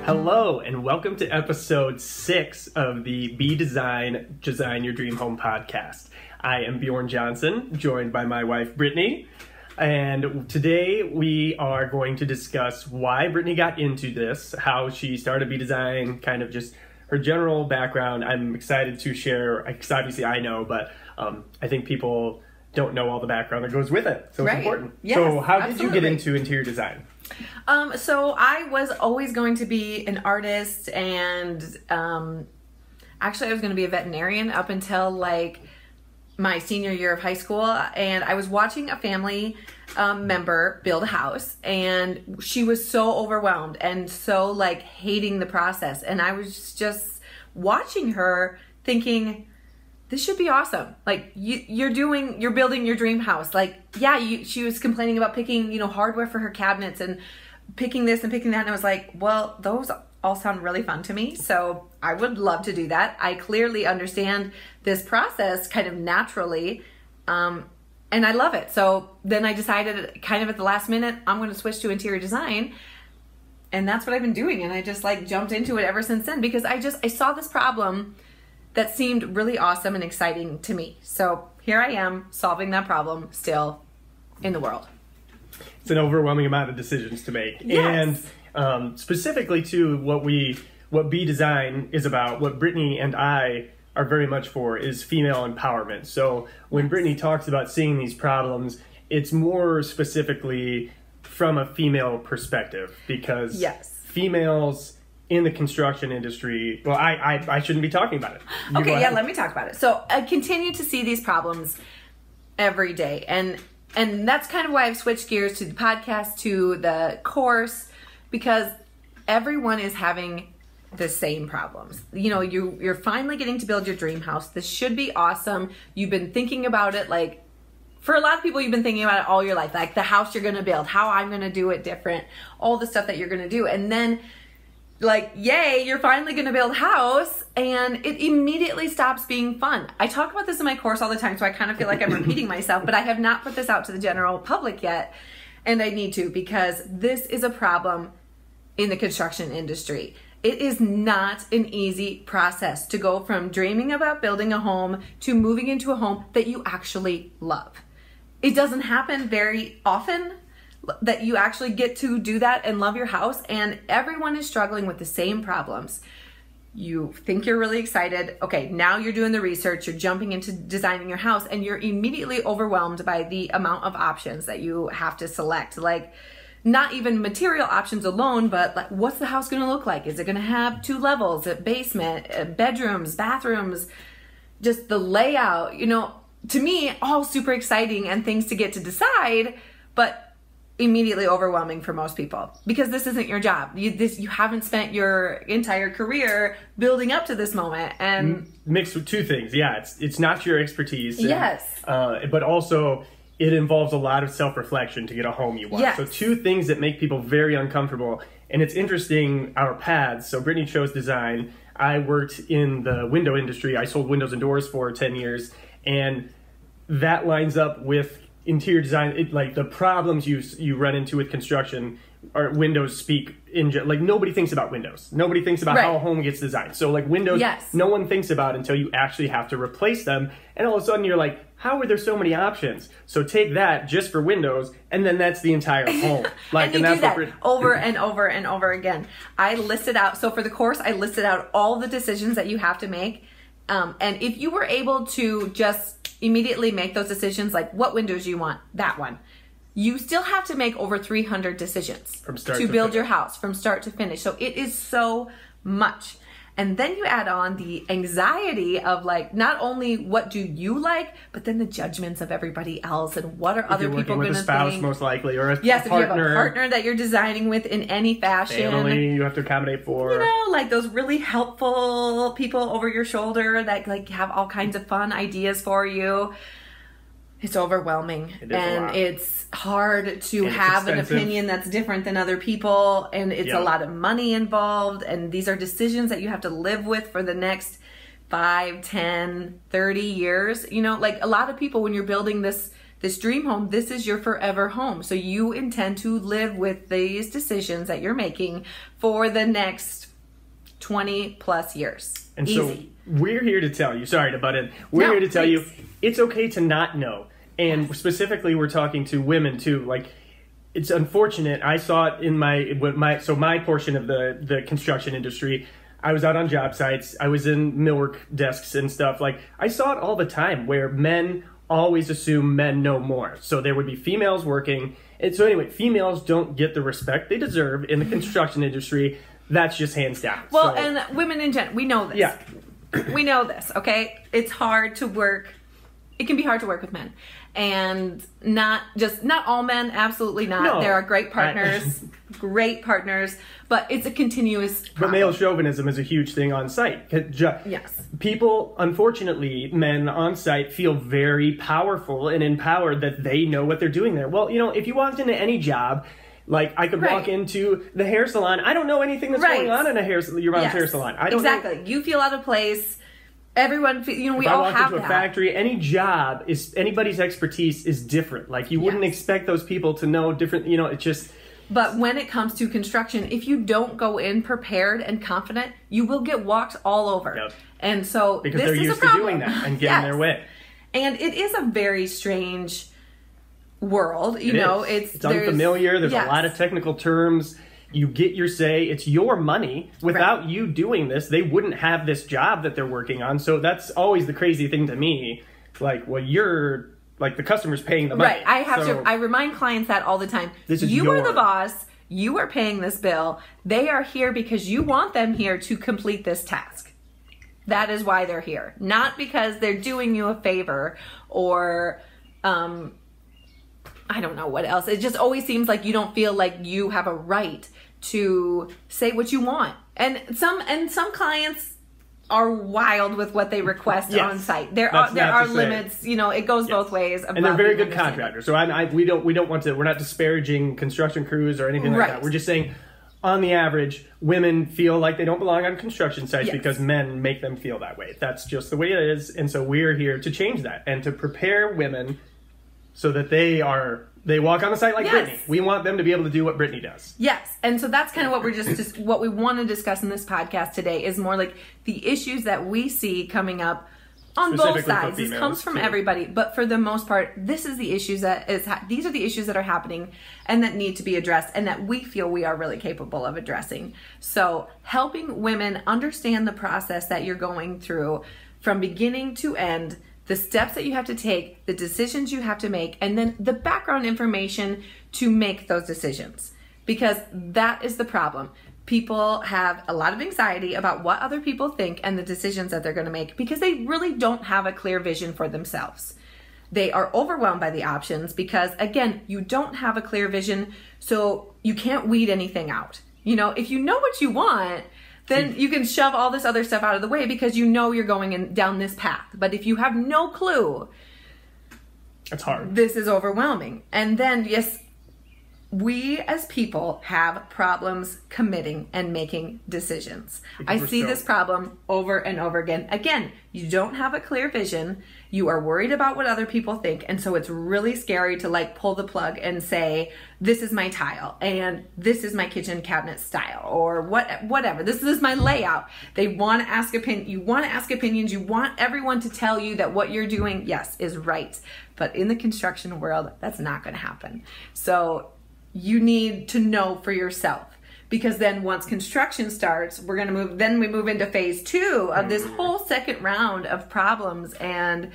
Hello, and welcome to episode 6 of the Be Design Your Dream Home podcast. I am Bjorn Johnson, joined by my wife, Brittany. And today we are going to discuss why Brittany got into this, how she started Be Design, kind of just her general background. I'm excited to share, because obviously I know, but I think people don't know all the background that goes with it. So it's important. Yes, so how did absolutely. you get into interior design? So I was always going to be an artist, and actually I was going to be a veterinarian up until like my senior year of high school. And I was watching a family member build a house, and she was so overwhelmed and so like hating the process. And I was just watching her thinking, this should be awesome. Like you're building your dream house. Like, yeah, she was complaining about picking, hardware for her cabinets and picking this and picking that. And I was like, well, those all sound really fun to me. So I would love to do that. I clearly understand this process kind of naturally. And I love it. So then I decided kind of at the last minute, I'm going to switch to interior design. And that's what I've been doing. And I just like jumped into it ever since then, because I saw this problem that seemed really awesome and exciting to me. So here I am solving that problem still in the world. It's an overwhelming amount of decisions to make. Yes. And specifically to what Be Design is about, what Brittany and I are very much for is female empowerment. So when Brittany talks about seeing these problems, it's more specifically from a female perspective, because females in the construction industry, well, I shouldn't be talking about it. Let me talk about it. So I continue to see these problems every day. And that's kind of why I've switched gears to the podcast, to the course, because everyone is having the same problems. You're finally getting to build your dream house. This should be awesome. You've been thinking about it, like, for a lot of people, you've been thinking about it all your life, like the house you're going to build, how I'm going to do it different, all the stuff that you're going to do. And then, like, yay, you're finally going to build a house, and it immediately stops being fun. I talk about this in my course all the time, so I kind of feel like I'm repeating myself, but I have not put this out to the general public yet, and I need to, because this is a problem in the construction industry. It is not an easy process to go from dreaming about building a home to moving into a home that you actually love. It doesn't happen very often that you actually get to do that and love your house, and everyone is struggling with the same problems. You think you're really excited. Okay, now you're doing the research, you're jumping into designing your house, and you're immediately overwhelmed by the amount of options that you have to select. Like, not even material options alone, but like, what's the house going to look like? Is it going to have 2 levels, a basement, bedrooms, bathrooms, just the layout? To me, all super exciting and things to get to decide, but immediately overwhelming for most people, because this isn't your job. You haven't spent your entire career building up to this moment, and mixed with 2 things. Yeah, it's not your expertise. Yes. But also it involves a lot of self-reflection to get a home you want. Yes. So 2 things that make people very uncomfortable. And it's interesting, our paths. So Brittany chose design. I worked in the window industry. I sold windows and doors for 10 years. And that lines up with interior design. Like the problems you run into with construction are windows speak like nobody thinks about windows. Nobody thinks about how a home gets designed. So like windows, no one thinks about until you actually have to replace them. And all of a sudden you're like, how are there so many options? So take that just for windows, and then that's the entire home. Like, and that's do that over and over and over again. I listed out, so for the course, I listed out all the decisions that you have to make. And if you were able to just immediately make those decisions, like what windows you want, that one, you still have to make over 300 decisions from start to build your house from start to finish. So it is so much. And then you add on the anxiety of like, not only what do you like, but then the judgments of everybody else, and what are other people going to think. If you're working with a spouse, most likely, or a partner. If you have a partner that you're designing with in any fashion. Family you have to accommodate for. Like those really helpful people over your shoulder that like have all kinds of fun ideas for you. It's overwhelming, and it's hard to have an opinion that's different than other people, and it's a lot of money involved, and these are decisions that you have to live with for the next 5, 10, 30 years. Like a lot of people, when you're building this this dream home, this is your forever home. So you intend to live with these decisions that you're making for the next 20 plus years. And Easy. so we're here to tell you, sorry to butt in, we're here to tell you it's okay to not know. And specifically, we're talking to women too. Like, it's unfortunate. I saw it in my portion of the construction industry. I was out on job sites. I was in millwork desks and stuff. Like, I saw it all the time where men always assume men know more. So there would be females working. And so anyway, females don't get the respect they deserve in the construction industry. That's just hands down. Well, and women in general, we know this. Yeah. We know this, okay? It's hard to work. It can be hard to work with men. And not all men, absolutely not. No. There are great partners, but it's a continuous problem. But male chauvinism is a huge thing on site. Yes. People, unfortunately, men on site feel very powerful and empowered that they know what they're doing there. Well, if you walked into any job, like I could walk into the hair salon, I don't know anything that's going on in your mom's hair salon. I don't know. You feel out of place. Everyone, we all have that. If I walk into a factory, any job anybody's expertise is different. Like, you wouldn't expect those people to know different, it's just. But when it comes to construction, if you don't go in prepared and confident, you will get walked all over. Yep. And so because this they're is used a problem. to doing that and getting their way. And it is a very strange world. It's unfamiliar. There's a lot of technical terms. You get your say. It's your money. Without you doing this, they wouldn't have this job that they're working on. So that's always the crazy thing to me. Like, well, you're like the customer's paying the money. Right. I remind clients that all the time. You are the boss. You are paying this bill. They are here because you want them here to complete this task. That is why they're here. Not because they're doing you a favor or, I don't know what else. It just always seems like you don't feel like you have a right to say what you want. And some clients are wild with what they request on site. There are limits. It goes both ways. And they're very good contractors. So we don't want to. We're not disparaging construction crews or anything like that. We're just saying, on the average, women feel like they don't belong on construction sites because men make them feel that way. That's just the way it is. And so we're here to change that and to prepare women so that they walk on the site like Brittany. We want them to be able to do what Brittany does. Yes. And so that's kind of what we're just what we want to discuss in this podcast today is more like the issues that we see coming up on both sides. This comes from everybody, but for the most part, these are the issues that are happening and that need to be addressed and that we feel we are really capable of addressing. So helping women understand the process that you're going through from beginning to end, the steps that you have to take, the decisions you have to make, and then the background information to make those decisions. Because that is the problem. People have a lot of anxiety about what other people think and the decisions that they're going to make because they really don't have a clear vision for themselves. They are overwhelmed by the options because, again, you don't have a clear vision, so you can't weed anything out. If you know what you want, then you can shove all this other stuff out of the way because you're going down this path. But if you have no clue, it's hard. This is overwhelming. And then, yes, we as people have problems committing and making decisions. I see this problem over and over again. Again, you don't have a clear vision. You are worried about what other people think. And so it's really scary to pull the plug and say, this is my tile and this is my kitchen cabinet style or whatever. This is my layout. They want to ask opinions. You want to ask opinions. You want everyone to tell you that what you're doing, yes, is right. But in the construction world, that's not going to happen. So you need to know for yourself because then once construction starts, we move into phase 2 of this whole second round of problems and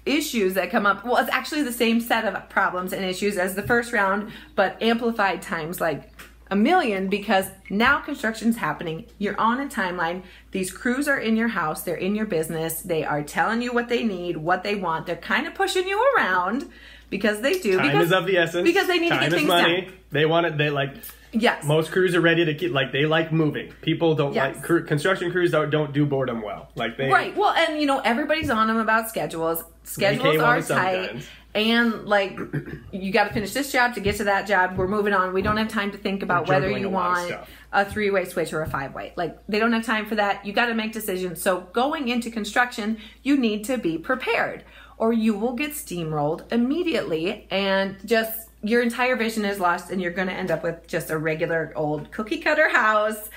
issues that come up. Well, it's actually the same set of problems and issues as the first round, but amplified times like a million because now construction's happening. You're on a timeline. These crews are in your house. They're in your business. They are telling you what they need, what they want. They're kind of pushing you around because they do. Time is of the essence. Because they need to get things money. done. They want it. Yes. Most crews are ready to get, they like moving. People don't construction crews don't do boredom well. Right. Well, and everybody's on them about schedules. Schedules are tight. And you got to finish this job to get to that job. We're moving on. We don't have time to think about whether you want a 3-way switch or a 5-way. They don't have time for that. You got to make decisions. So going into construction, you need to be prepared. or you will get steamrolled immediately and just your entire vision is lost and you're going to end up with just a regular old cookie cutter house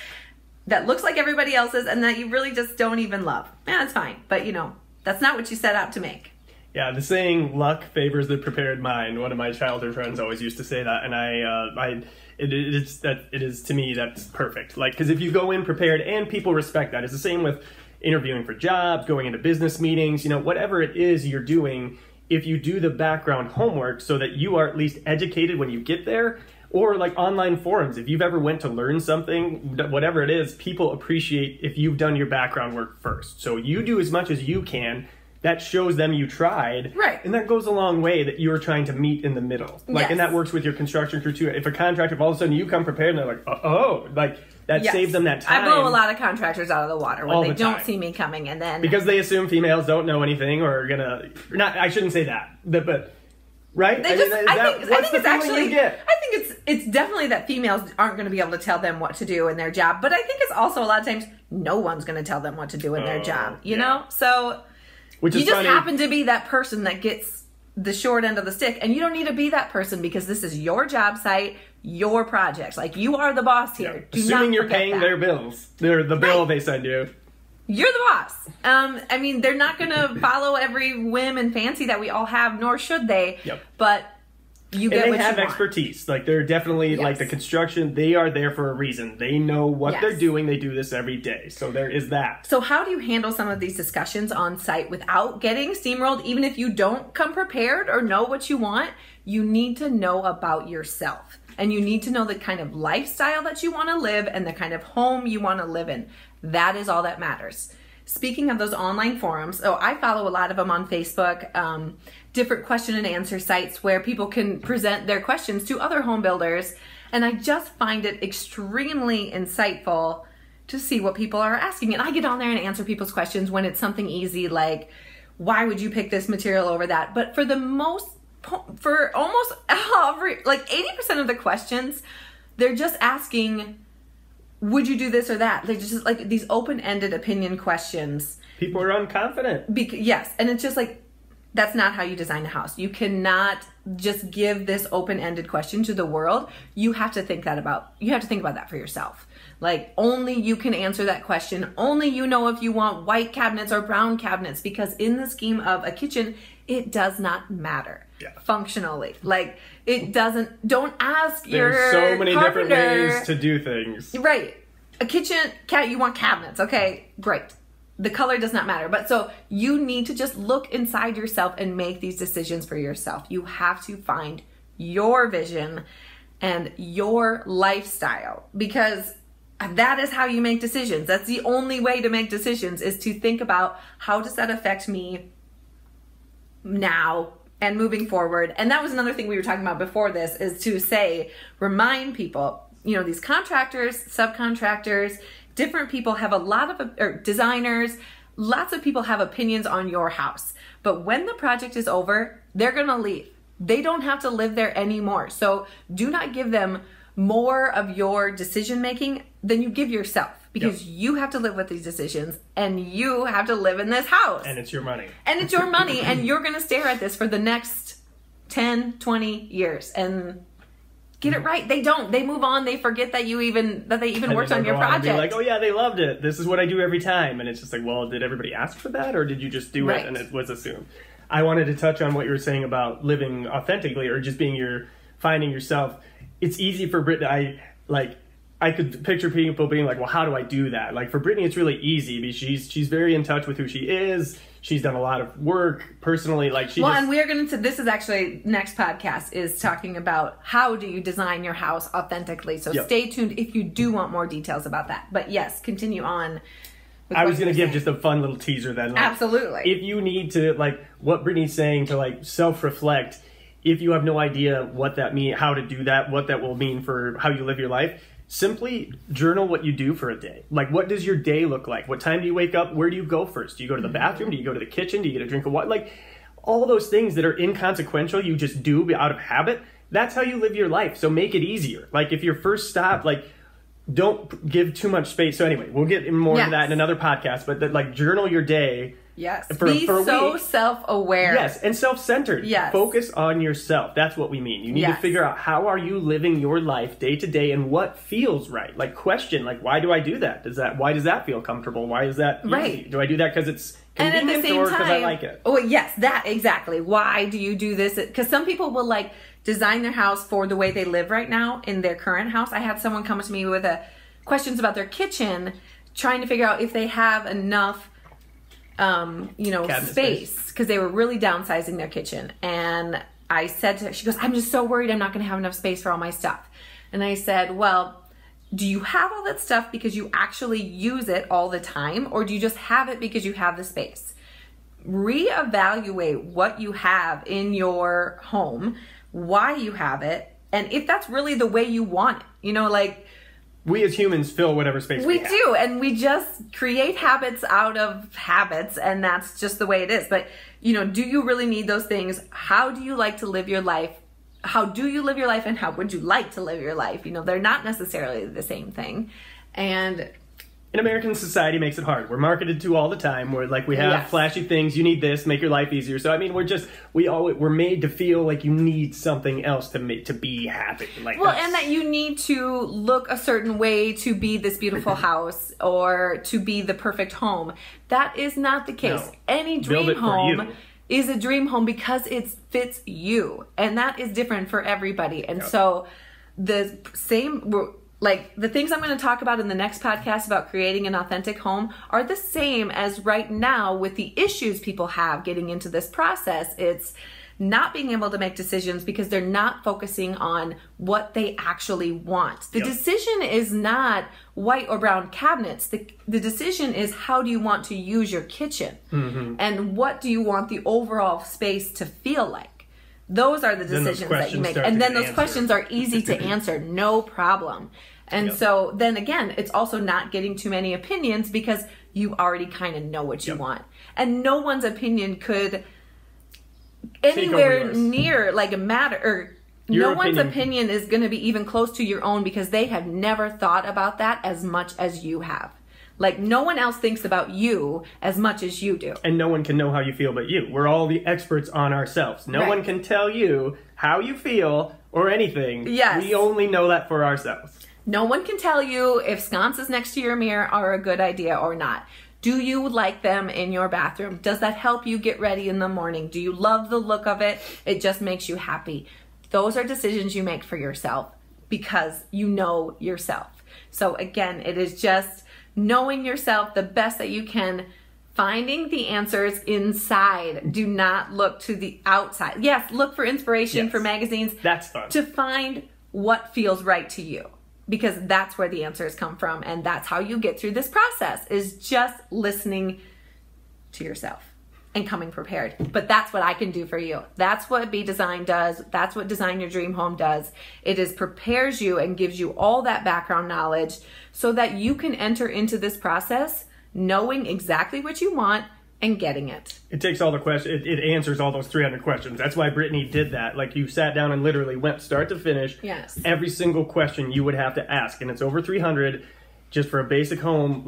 that looks like everybody else's and that you really just don't even love. Yeah, that's fine. But that's not what you set out to make. Yeah, the saying "luck favors the prepared mind." One of my childhood friends always used to say that, and it is to me that's perfect. Like, because if you go in prepared and people respect that, it's the same with interviewing for jobs, going into business meetings, whatever it is you're doing. If you do the background homework so that you are at least educated when you get there, or like online forums, if you've ever went to learn something, whatever it is, people appreciate if you've done your background work first. So you do as much as you can. That shows them you tried. Right. And that goes a long way that you're trying to meet in the middle. Yes. And that works with your construction crew too. If a contractor, if all of a sudden you come prepared and they're like, that Yes. saves them that time. I blow a lot of contractors out of the water when All they the don't time. see me coming, and then Because they assume females don't know anything or are gonna, I shouldn't say that, but, right? they just. I think what's the it's feeling actually. you get? I think it's definitely that females aren't going to be able to tell them what to do in their job, but I think it's also a lot of times no one's going to tell them what to do in their job. You know, so. Which You is just funny. happen to be that person that gets the short end of the stick, and you don't need to be that person because this is your job site, your project. Like, you are the boss here. Yeah. Do Assuming not you're forget paying that. their bills. They're the bill Right. they send you. You're the boss. I mean, they're not going to follow every whim and fancy that we all have, nor should they. Yep. But you get And what they have you want. expertise. Like, they're definitely, like, Yes. the construction, they are there for a reason. They know what Yes. they're doing. They do this every day. So there is that. So how do you handle some of these discussions on site without getting steamrolled? Even if you don't come prepared or know what you want, you need to know about yourself. And you need to know the kind of lifestyle that you want to live and the kind of home you want to live in. That is all that matters. Speaking of those online forums, I follow a lot of them on Facebook, different question and answer sites where people can present their questions to other home builders. And I just find it extremely insightful to see what people are asking. And I get on there and answer people's questions when it's something easy like, why would you pick this material over that? But for almost like 80% of the questions, they're just asking, would you do this or that? They're just like these open-ended opinion questions. People are unconfident. Yes, and it's just like, that's not how you design a house. You cannot just give this open-ended question to the world. You have to think about that for yourself. Like, only you can answer that question. Only you know if you want white cabinets or brown cabinets, because in the scheme of a kitchen, it does not matter. Yeah. Functionally. Like, it doesn't, don't ask your There's so many different carpenter. ways to do things. Right. A kitchen, you want cabinets. Okay, great. The color does not matter. But so you need to just look inside yourself and make these decisions for yourself. You have to find your vision and your lifestyle, because that is how you make decisions. That's the only way to make decisions, is to think about, how does that affect me now and moving forward. And that was another thing we were talking about before this, is to remind people, these contractors, subcontractors, different people have a lot of, or designers, lots of people have opinions on your house. But when the project is over, they're going to leave. They don't have to live there anymore. So do not give them more of your decision making than you give yourself, because you have to live with these decisions and you have to live in this house. And it's your money. And it's your money, and you're going to stare at this for the next 10, 20 years and get it right. They don't. They move on. They forget that they even worked on your project. Be like, oh yeah, they loved it. This is what I do every time. And it's just like, well, did everybody ask for that, or did you just do it and it was assumed? I wanted to touch on what you were saying about living authentically, or just finding yourself. It's easy for Brittany. I could picture people being like, well, how do I do that? Like, for Brittany, it's really easy because she's very in touch with who she is. She's done a lot of work personally. And we're going to, this is actually next podcast, is talking about how do you design your house authentically. So stay tuned if you do want more details about that. But yes, continue on. I was going to give just a fun little teaser then. Absolutely. If you need to, what Brittany's saying, to self-reflect, if you have no idea what that means, how to do that, what that will mean for how you live your life, simply journal what you do for a day. What does your day look like? What time do you wake up? Where do you go first? Do you go to the bathroom? Do you go to the kitchen? Do you get a drink of water? All those things that are inconsequential, you just do out of habit. That's how you live your life. So make it easier. If your first stop, don't give too much space. So anyway, we'll get more into that in another podcast, but journal your day Yes. Be so self-aware. Yes, and self-centered. Yes. Focus on yourself. That's what we mean. You need to figure out how are you living your life day to day and what feels right. Like question, like why do I do that? Why does that feel comfortable? Why is that easy? Right. Do I do that because it's convenient and at the same or because I like it? Oh, yes, that exactly. Why do you do this? Because some people will like design their house for the way they live right now in their current house. I had someone come to me with questions about their kitchen, trying to figure out if they have enough space, because they were really downsizing their kitchen. And I said to her, she goes, I'm just so worried I'm not going to have enough space for all my stuff. And I said, well, do you have all that stuff because you actually use it all the time, or do you just have it because you have the space? Reevaluate what you have in your home, why you have it, and if that's really the way you want it. We as humans fill whatever space we have. We do, and we just create habits out of habits, and that's just the way it is. But, do you really need those things? How do you like to live your life? How do you live your life, and how would you like to live your life? They're not necessarily the same thing. And in American society makes it hard. We're marketed to all the time. We have flashy things. You need this, make your life easier. So we're made to feel like you need something else to be happy. And that you need to look a certain way to be this beautiful house or to be the perfect home. That is not the case. No. Any dream home is a dream home because it fits you, and that is different for everybody. And so the same. The things I'm going to talk about in the next podcast about creating an authentic home are the same as right now with the issues people have getting into this process. It's not being able to make decisions because they're not focusing on what they actually want. The decision is not white or brown cabinets. The decision is how do you want to use your kitchen? Mm-hmm. And what do you want the overall space to feel like? Those are the decisions that you make. And then those questions are easy to answer, no problem. And so then again, it's also not getting too many opinions because you already kind of know what you want. And no one's opinion could anywhere near a matter, or no one's opinion is going to be even close to your own because they have never thought about that as much as you have. No one else thinks about you as much as you do. And no one can know how you feel but you. We're all the experts on ourselves. No one can tell you how you feel or anything. Yes. We only know that for ourselves. No one can tell you if sconces next to your mirror are a good idea or not. Do you like them in your bathroom? Does that help you get ready in the morning? Do you love the look of it? It just makes you happy. Those are decisions you make for yourself because you know yourself. So again, it is just knowing yourself the best that you can, finding the answers inside. Do not look to the outside. Yes, look for inspiration for magazines. That's fun. To find what feels right to you, because that's where the answers come from, and that's how you get through this process, is just listening to yourself and coming prepared. But that's what I can do for you. That's what Be Design does. That's what Design Your Dream Home does. It is prepares you and gives you all that background knowledge so that you can enter into this process knowing exactly what you want and getting it. It takes all the questions. It answers all those 300 questions. That's why Brittany did that. You sat down and literally went start to finish. Yes. Every single question you would have to ask, and it's over 300 just for a basic home.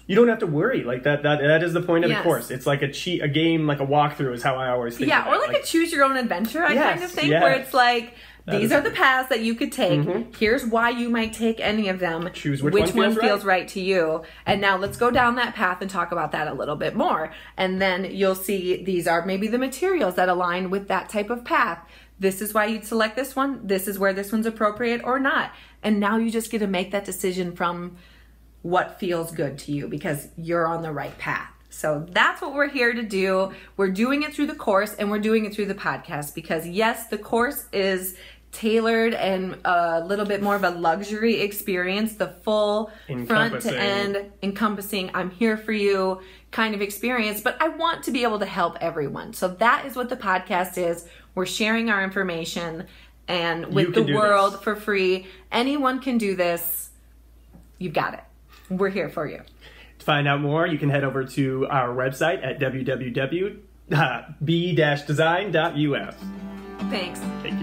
You don't have to worry. That is the point of the course. It's like a game, like a walkthrough is how I always think of it. Or a choose your own adventure, I kind of think, where it's these are the paths that you could take. Mm-hmm. Here's why you might take any of them. Choose which one feels right to you. And now let's go down that path and talk about that a little bit more. And then you'll see these are maybe the materials that align with that type of path. This is why you'd select this one. This is where this one's appropriate or not. And now you just get to make that decision from what feels good to you because you're on the right path. So that's what we're here to do. We're doing it through the course and we're doing it through the podcast because yes, the course is tailored and a little bit more of a luxury experience, the full front to end encompassing, I'm here for you kind of experience, but I want to be able to help everyone. So that is what the podcast is. We're sharing our information and with the world for free. Anyone can do this. You've got it. We're here for you. To find out more, you can head over to our website at www.b-design.us. Thanks. Take care.